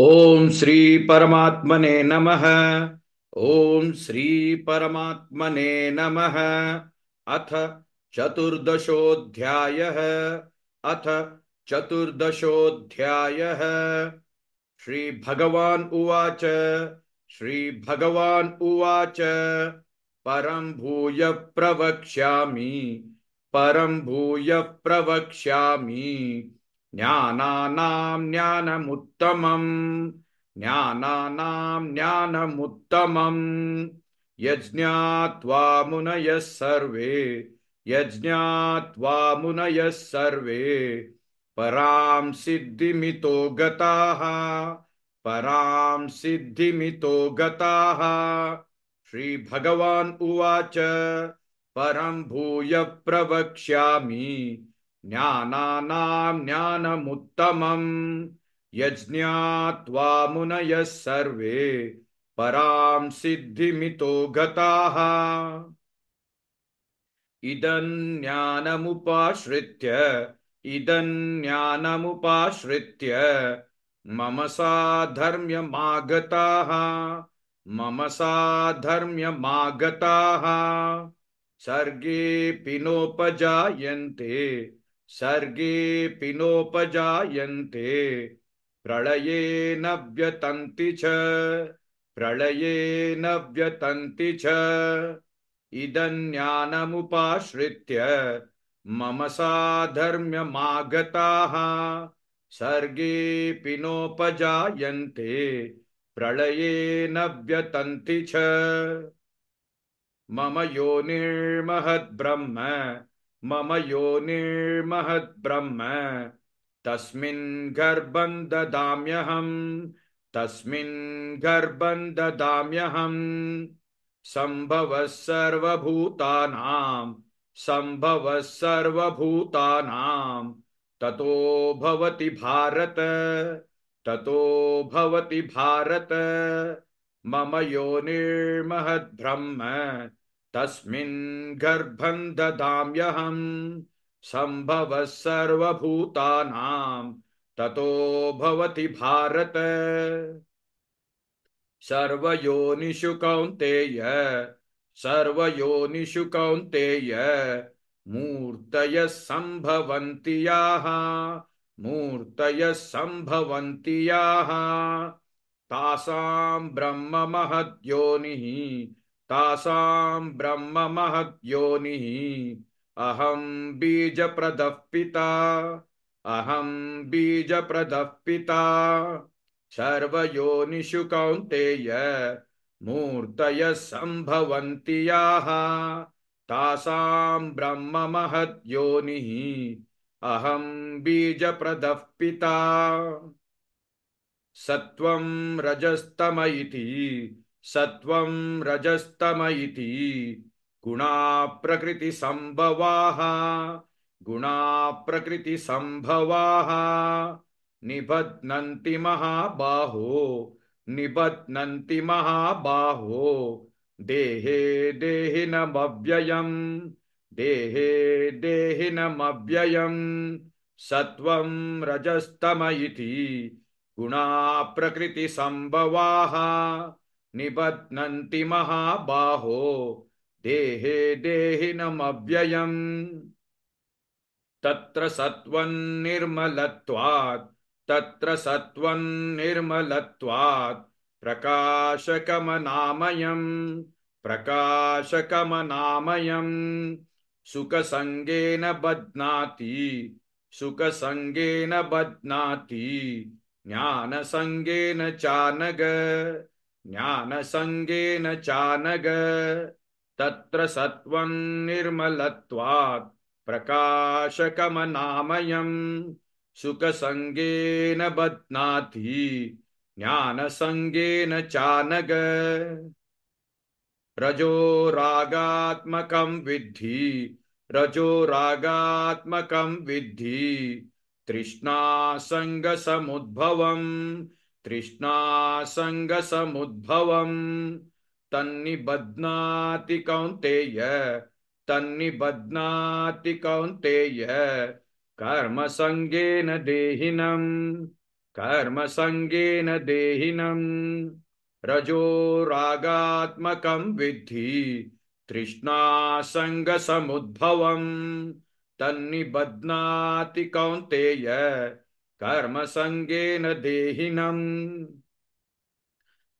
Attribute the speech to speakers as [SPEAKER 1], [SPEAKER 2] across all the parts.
[SPEAKER 1] ओम श्री परमात्मने नमः। ओम श्री परमात्मने नमः। अथ चतुर्दशोऽध्यायः। अथ चतुर्दशोऽध्यायः। श्री भगवान उवाच। श्री भगवान उवाच। परं भूय प्रवक्ष्यामि। परं भूय प्रवक्ष्यामि। ज्ञानानां ज्ञानमुत्तमम्। ज्ञानानां ज्ञानमुत्तमम्। यज्ञात्वा मुनयः सर्वे। यज्ञात्वा मुनयः सर्वे। परां सिद्धिमितो गताः। परां सिद्धिमितो गताः। श्री भगवान उवाच। परं भूय प्रवक्ष्यामि। ज्ञानानां ज्ञानमुत्तमम्। यज्ञात्वा मुनयः सर्वे। परां सिद्धिमितो गताः। इदं ज्ञानमुपाश्रित्य। इदं ज्ञानमुपाश्रित्य मम साधर्म्यमागताः। मम साधर्म्यमागताः। सर्गेऽपि नोपजायन्ते। सर्गेऽपि नोपजायन्ते। प्रलये न व्यतन्ति च। प्रलये न व्यतन्ति च। इदं ज्ञानमुपाश्रित्य मम साधर्म्यमागताः। सर्गेऽपि नोपजायन्ते। प्रलये न व्यतन्ति च। मम योनिर्महद्ब्रह्म। मम योनिर्महद्ब्रह्म। तस्मिन् गर्भं ददाम्यहम्। तस्मिन् गर्भं ददाम्यहम्। संभवः सर्वभूतानां। संभवः सर्वभूतानां। ततो भवति भारत। ततो भवति भारत। मम योनिर्महद्ब्रह्म। तस्मिन् गर्भं ददाम्यहम्। संभवः सर्वभूतानां। ततो भवति भारत। सर्वयोनिषु कौन्तेय। सर्वयोनिषु कौन्तेय। मूर्तयः सम्भवन्ति याः। मूर्तयः सम्भवन्ति याः। तासां ब्रह्म महद्योनिः। तासां ब्रह्म महद्योनिः। अहं बीजप्रदः पिता। अहं बीजप्रदः पिता। सर्वयोनिषु कौन्तेय। मूर्तयः सम्भवन्ति याः। तासां ब्रह्म महद्योनिः। अहं बीजप्रदः पिता। सत्वं रजस्तम इति। सत्वं रजस्तम इति। गुणा प्रकृति संभवाः। गुणा प्रकृति संभवाः। निबध्नन्ति महाबाहो। निबध्नन्ति महाबाहो। देहे देहिनमव्ययम्। देहे देहिनमव्ययम्। सत्वं रजस्तम इति। गुणा प्रकृति संभवाः। निबध्नन्ति महाबाहो। देहे देहिनमव्ययम्। तत्र सत्त्वं निर्मलत्वात्। तत्र सत्त्वं निर्मलत्वात्। प्रकाशकमनामयम्। प्रकाशकमनामयम्। सुखसङ्गेन बध्नाति। सुखसङ्गेन बध्नाति। ज्ञानसङ्गेन चानग। ज्ञानसङ्गेन चानग। तत्र सत्त्वं निर्मलत्वात्। प्रकाशकमनामयम्। सुखसङ्गेन बध्नाति। ज्ञानसङ्गेन चानग। रजो रागात्मकं विद्धि। रजो रागात्मकं विद्धि। तृष्णासङ्गसमुद्भवम्। तृष्णासङ्गसमुद्भवम्। तन्निबध्नाति कौन्तेय। तन्निबध्नाति कौन्तेय। कर्मसङ्गेन देहिनम्। कर्मसङ्गेन देहिनम् रजोरागात्मकं विद्धि तृष्णासङ्गसमुद्भवम् तन्निबध्नाति कौन्तेय कर्मसङ्गेन देहिनम्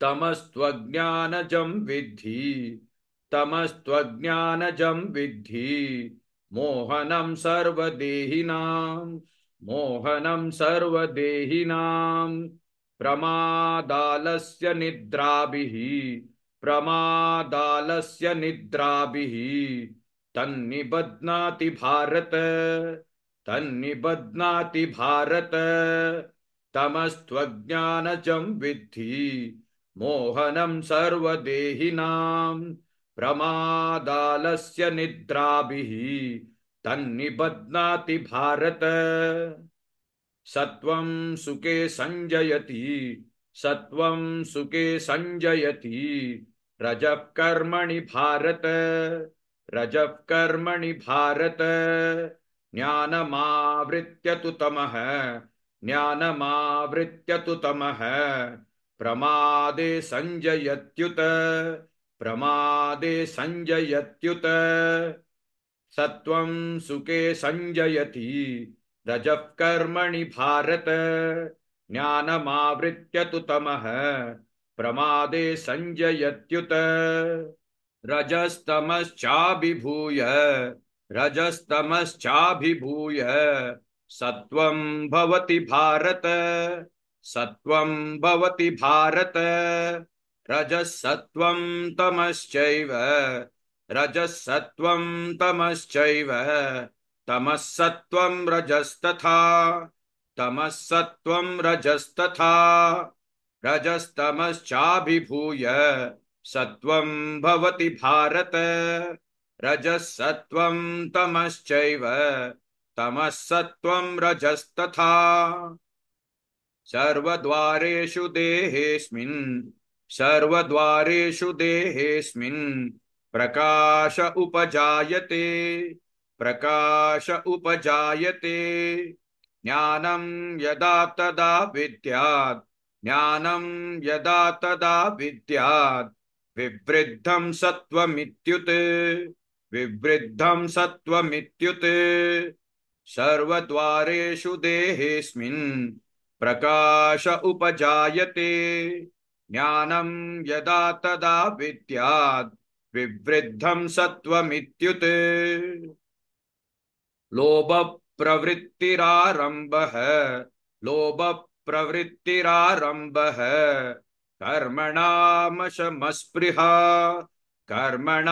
[SPEAKER 1] तमस्त्वज्ञानजं विद्धि तमस्त्वज्ञानजं विद्धि मोहनं सर्वदेहिनां मोहनं सर्वदेहिनां प्रमादालस्य निद्राभिः प्रमादालस्य निद्राभिः तन्निबध्नाति भारत तन्निबध्नाति भारत तमस्त्वज्ञानजं विद्धि मोहनं सर्वदेहिनां प्रमादालस्य निद्राभिः तन्निबध्नाति भारत सत्वं सुखे संजयति सत्वं सुखे संजयति रजः कर्मणि भारत रजः कर्मणि भारत ज्ञानमावृत्य तु तमः ज्ञानमावृत्य तु तमः प्रमादे संजयत्युत प्रमादे संजयत्युत सत्वं सुखे संजयति रजः कर्मणि भारत ज्ञानमावृत्य तु तमः प्रमादे संजयत्युत रजस्तमश्चाभिभूय रजस्तमश्चाभिभूय सत्वं भवति भारत सत्वं भवति भारत रजसत्वं तमश्चैव रजसत्वं तमश्चैव तमस्सत्वं रजस्तथा तमस्सत्वं रजस्तथा रजस्तमश्चाभिभूय सत्वं भवति भारत रजसत्वं तमश्चैव तमस्सत्वं रजस्तथा सर्वद्वारेषु देहेऽस्मिन् सर्वद्वारेषु देहेऽस्मिन् प्रकाश उपजायते प्रकाश उपजायते ज्ञानं यदा तदा विद्यात् ज्ञानं यदा तदा विद्यात् विवृद्धं सत्वमित्युत विवृद्धं सत्वमित्युत सर्वद्वारेषु देहेऽस्मिन् प्रकाश उपजायते ज्ञानं यदा तदा विद्यात् विवृद्धं सत्वमित्युत लोभ प्रवृत्तिरारम्भः लोभ प्रवृत्तिरारम्भः कर्मणामशमस्पृहा कर्मणामशमस्पृहा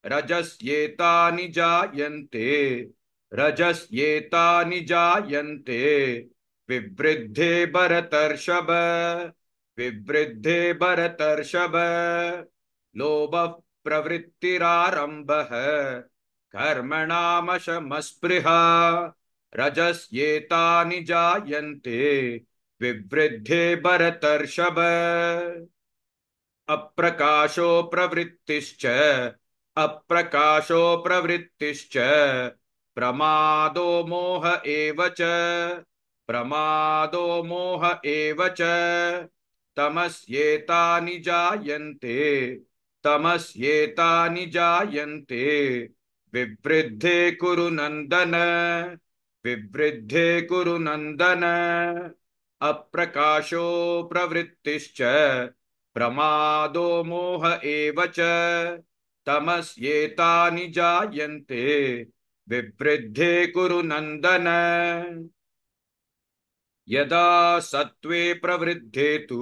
[SPEAKER 1] रजस्येतानि जायन्ते रजस्येतानि जायन्ते विवृद्धे भरतर्षभ विवृद्धे भरतर्षभ लोभ प्रवृत्तिरारम्भः कर्मणामशमस्पृहा रजस्येतानि जायन्ते विवृद्धे भरतर्षभ अप्रकाशो प्रवृत्तिश्च अप्रकाशो प्रवृत्तिश्च प्रमादो मोह एव च प्रमादो मोह एव च तमस्येतानि जायन्ते तमस्येतानि जायन्ते विवृद्धे कुरु नन्दन विवृद्धे कुरु नन्दन अप्रकाशो प्रवृत्तिश्च प्रमादो मोह एव च तमस्येतानि जायन्ते विवृद्धे कुरु नन्दन यदा सत्त्वे प्रवृद्धे तु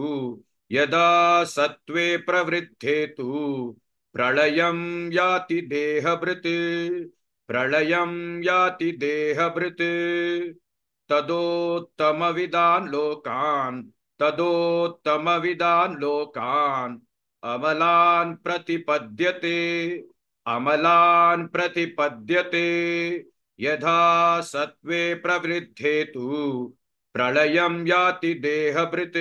[SPEAKER 1] यदा सत्त्वे प्रवृद्धे तु प्रलयं याति देहभृत् प्रलयं याति देहभृत् तदोत्तमविदान् लोकान् तदोत्तमविदान् लोकान् अमलान् प्रतिपद्यते अमलान् प्रतिपद्यते यथा सत्त्वे प्रवृद्धे तु प्रलयं याति देहभृत्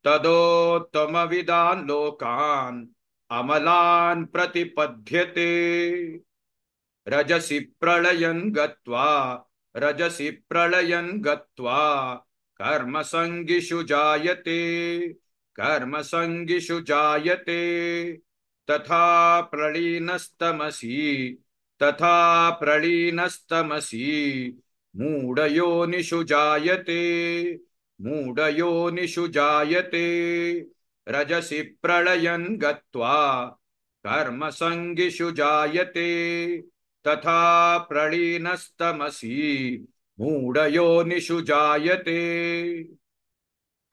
[SPEAKER 1] तदोत्तमविदान् लोकान् अमलान् प्रतिपद्यते रजसि प्रलयं गत्वा रजसि प्रलयन् गत्वा कर्मसङ्गिषु जायते कर्मसङ्गिषु जायते तथा प्रलीनस्तमसि तथा प्रलीनस्तमसि मूढयोनिषु जायते मूढयोनिषु जायते रजसि प्रलयन् गत्वा कर्मसङ्गिषु जायते तथा प्रलीनस्तमसि मूढयोनिषु जायते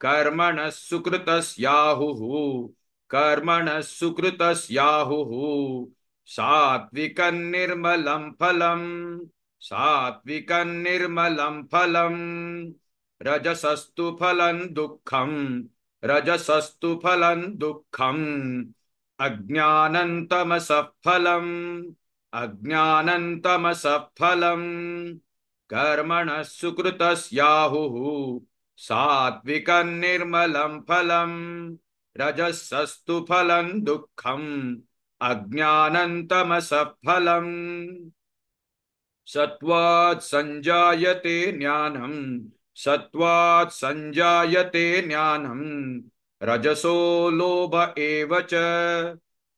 [SPEAKER 1] कर्मणः सुकृतस्याहुः कर्मणः सुकृतस्याहुः सात्विकं निर्मलं फलम् सात्विकं निर्मलं फलम् रजसस्तु फलं दुःखम् रजसस्तु फलं दुःखम् अज्ञानं तमसः फलम् अज्ञानं तमसः फलम् कर्मणः सुकृतस्याहुः सात्विकं निर्मलं फलम् रजसस्तु फलं दुःखम् अज्ञानं तमसः फलम् सत्त्वात् संजायते ज्ञानम् सत्त्वात् संजायते ज्ञानम् रजसो लोभ एव च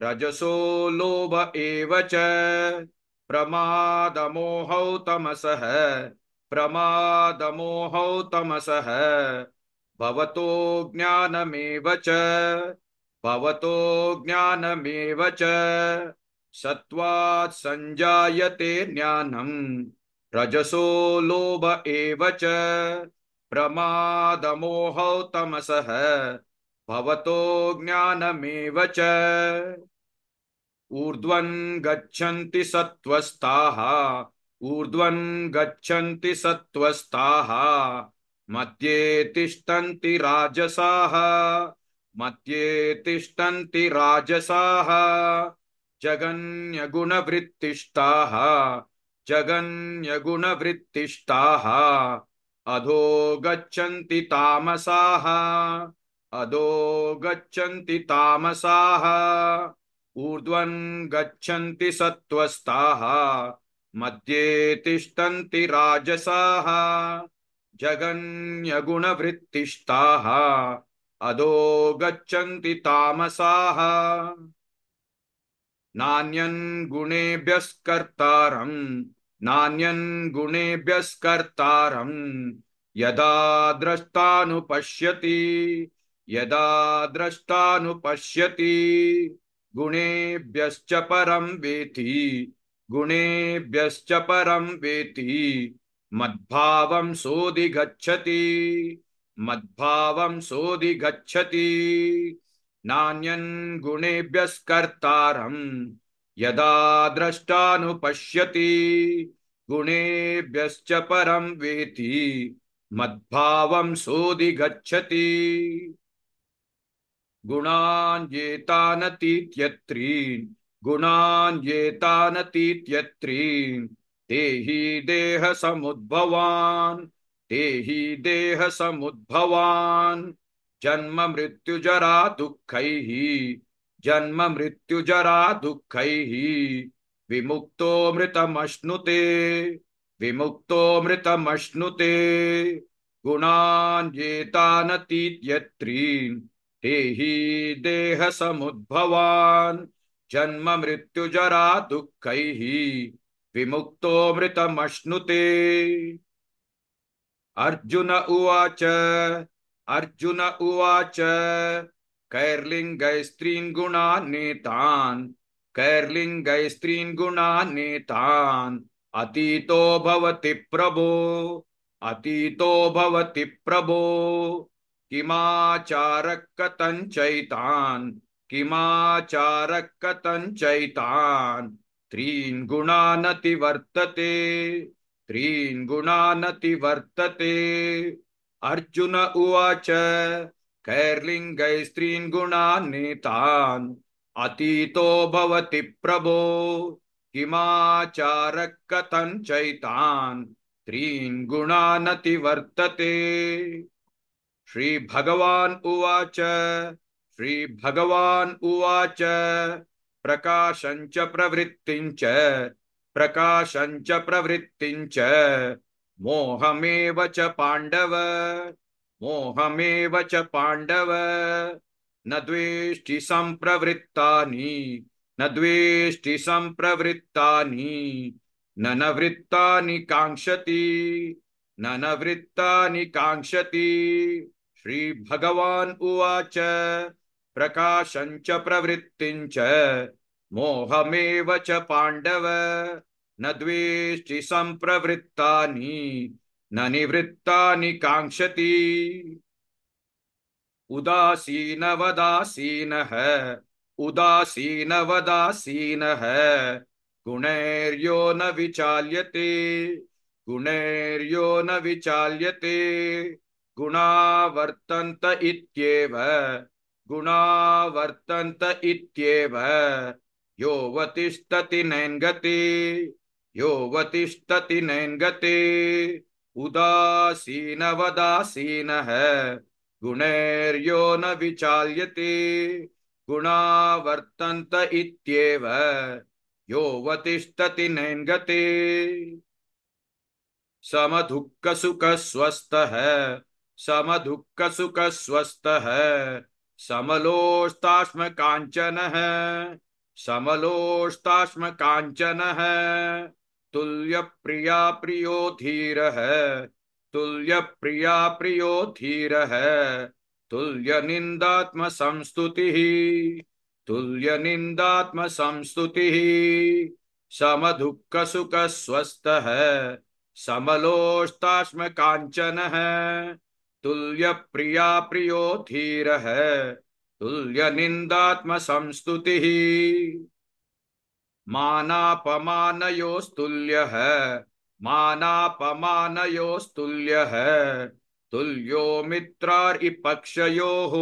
[SPEAKER 1] रजसो लोभ एव च प्रमादमोहौ तमसः प्रमादमोहौ तमसः भवतो ज्ञानमेव च भवतो ज्ञानमेव च सत्त्वात् संजायते ज्ञानम् रजसो लोभ एव च प्रमादमोहौ तमसः भवतो ज्ञानमेव च ऊर्ध्वं गच्छन्ति सत्त्वस्ताः ऊर्ध्वं गच्छन्ति सत्त्वस्ताः मध्ये तिष्ठन्ति राजसाः मध्ये तिष्ठन्ति राजसाः जगन्यगुणवृत्तिष्ठाः जगन्यगुणवृत्तिष्ठाः अधो गच्छन्ति तामसाः अधो गच्छन्ति तामसाः ऊर्ध्वं गच्छन्ति सत्त्वस्ताः मध्ये तिष्ठन्ति राजसाः जगन्यगुणवृत्तिष्ठाः अधो गच्छन्ति तामसाः नान्यं गुणेभ्यस्कर्तारं नान्यं गुणेभ्यस्कर्तारं यदा द्रष्टानुपश्यति यदा द्रष्टानुपश्यति गुणेभ्यश्च परं वेति गुणेभ्यश्च परं वेति मद्भावं सोऽधिगच्छति मद्भावं सोऽधिगच्छति नान्यं गुणेभ्यस्कर्तारं यदा द्रष्टानुपश्यति गुणेभ्यश्च परं वेति मद्भावं सोऽधिगच्छति गुणान्येतानतीत्यत्रीन् गुणान्येतानतीत्यत्रीन् तेहि देहसमुद्भवान् तेहि देहसमुद्भवान् जन्म मृत्युजरा दुःखैः जन्म मृत्युजरा दुःखैः विमुक्तो मृतमश्नुते विमुक्तो मृतमश्नुते गुणान्येतानतीत्यत्रीन् तेहि देहसमुद्भवान् जन्म मृत्युजरा दुःखैः विमुक्तो मृतमश्नुते अर्जुन उवाच अर्जुन उवाच कैर्लिङ्गैस्त्रीन् गुणान्नेतान् कैर्लिङ्गैस्त्रीन् गुणान्नेतान् अतीतो भवति प्रभो अतीतो भवति प्रभो किमाचारः कथञ्चैतान् किमाचारः कथञ्चैतान् त्रीन् गुणानतिवर्तते त्रीन् गुणानतिवर्तते अर्जुन उवाच कैर्लिङ्गैस्त्रीन् गुणान्नेतान् अतीतो भवति प्रभो किमाचारः कथञ्चैतान् त्रीन् गुणानतिवर्तते श्रीभगवान् उवाच श्रीभगवान् उवाच प्रकाशं च प्रवृत्तिं च प्रकाशं च प्रवृत्तिं च मोहमेव च पाण्डव मोहमेव च पाण्डव न द्वेष्टि सम्प्रवृत्तानि न द्वेष्टि सम्प्रवृत्तानि न वृत्तानि काङ्क्षति न वृत्तानि काङ्क्षति। श्री भगवान् उवाच प्रकाशं च प्रवृत्तिं च मोहमेव च पाण्डव न द्वेष्टि सम्प्रवृत्तानि न निवृत्तानि काङ्क्षति। उदासीनवदासीनः उदासीनवदासीनः गुणैर्यो न विचाल्यते गुणैर्यो न विचाल्यते। गुणा वर्तन्त इत्येव गुणा वर्तन्त इत्येव योऽवतिष्ठति नैङ्गते योऽवतिष्ठति नैङ्गते। उदासीनवदासीनः गुणैर्यो न विचाल्यते गुणा वर्तन्त इत्येव योऽवतिष्ठति नैङ्गते। समदुःखसुखस्वस्थः समदुःखसुखस्वस्थः समलोष्टाश्म काञ्चनः समलोष्टाश्म काञ्चनः तुल्यप्रिया प्रियो धीरः तुल्यप्रिया प्रियो धीरः तुल्यनिन्दात्म संस्तुतिः तुल्यनिन्दात्म संस्तुतिः। समदुःखसुखस्वस्थः समलोष्टाश्म काञ्चनः तुल्यप्रिया प्रियो धीरः तुल्यनिन्दात्म संस्तुतिः। मानापमानयोस्तुल्यः मानापमानयोस्तुल्यः तुल्यो मित्रारिपक्षयोः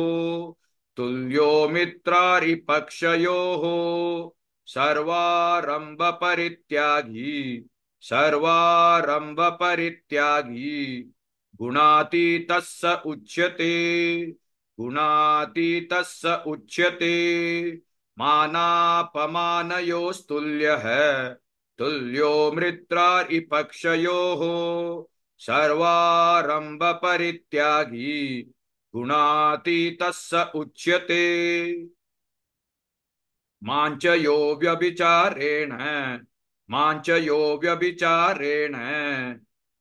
[SPEAKER 1] तुल्यो मित्रारिपक्षयोः। सर्वारंभ परित्यागी सर्वारंभ परित्यागी गुणातीतः स उच्यते गुणातीतः स उच्यते। मानापमानयोस्तुल्यः तुल्यो मित्रारिपक्षयोः सर्वारंभ परित्यागी गुणातीतः स उच्यते। माञ्चयो व्यभिचारेण माञ्चयो व्यभिचारेण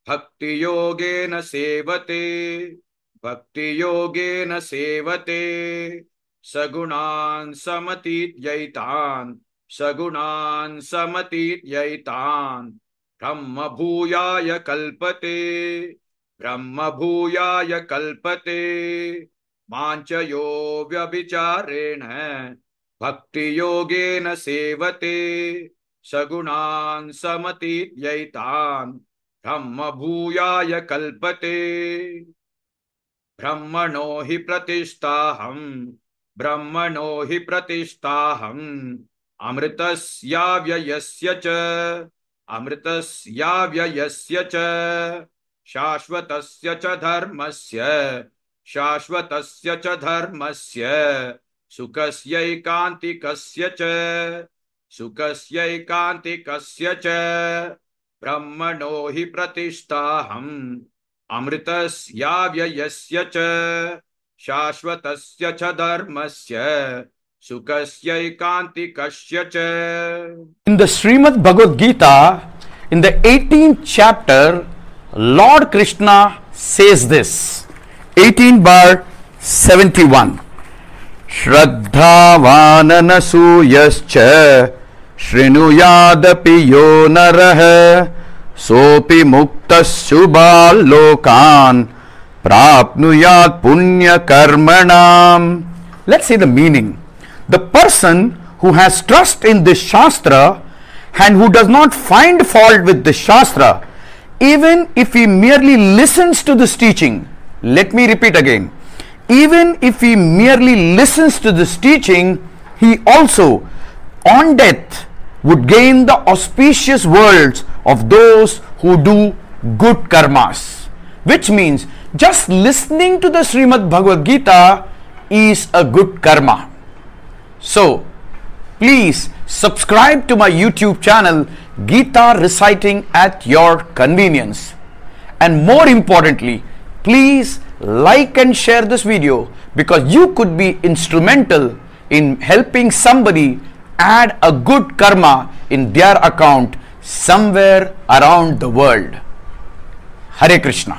[SPEAKER 1] भक्तियोगेन सेवते भक्तियोगेन सेवते। सगुणान् समतीत्यैतान् सगुणान् समतीत्यैतान् ब्रह्म भूयाय कल्पते ब्रह्म भूयाय कल्पते। माञ्चयो व्यभिचारेण भक्तियोगेन सेवते सगुणान् समतीत्यैतान् ब्रह्म भूयाय कल्पते। ब्रह्मणो हि प्रतिष्ठाहम् अमृतस्याव्ययस्य च अमृतस्याव्ययस्य च शाश्वतस्य च धर्मस्य सुखस्यैकान्तिकस्य च ब्रह्मणो हि प्रतिष्ठाहम् अमृतस्याव्ययस्य च शाश्वतस्य च धर्मस्य सुखस्यैकान्तिकस्य च।
[SPEAKER 2] In the Srimad Bhagavad Gita, in the 18th chapter, Lord Krishna says this, 18:71. Shraddhavananasuyascha Shrinuyadapi yo narah sopi muktas shubhal lokan prapnuyat punya karmanam. Let's see the meaning. The person who has trust in this Shastra and who does not find fault with this Shastra, even if he merely listens to this teaching, let me repeat again, even if he merely listens to this teaching, he also on death would gain the auspicious worlds of those who do good karmas. Which means just listening to the Srimad Bhagavad Gita is a good karma. So, please subscribe to my YouTube channel Gita Reciting at Your Convenience. And more importantly, please like and share this video, because you could be instrumental in helping somebody add a good karma in their account somewhere around the world. Hare Krishna.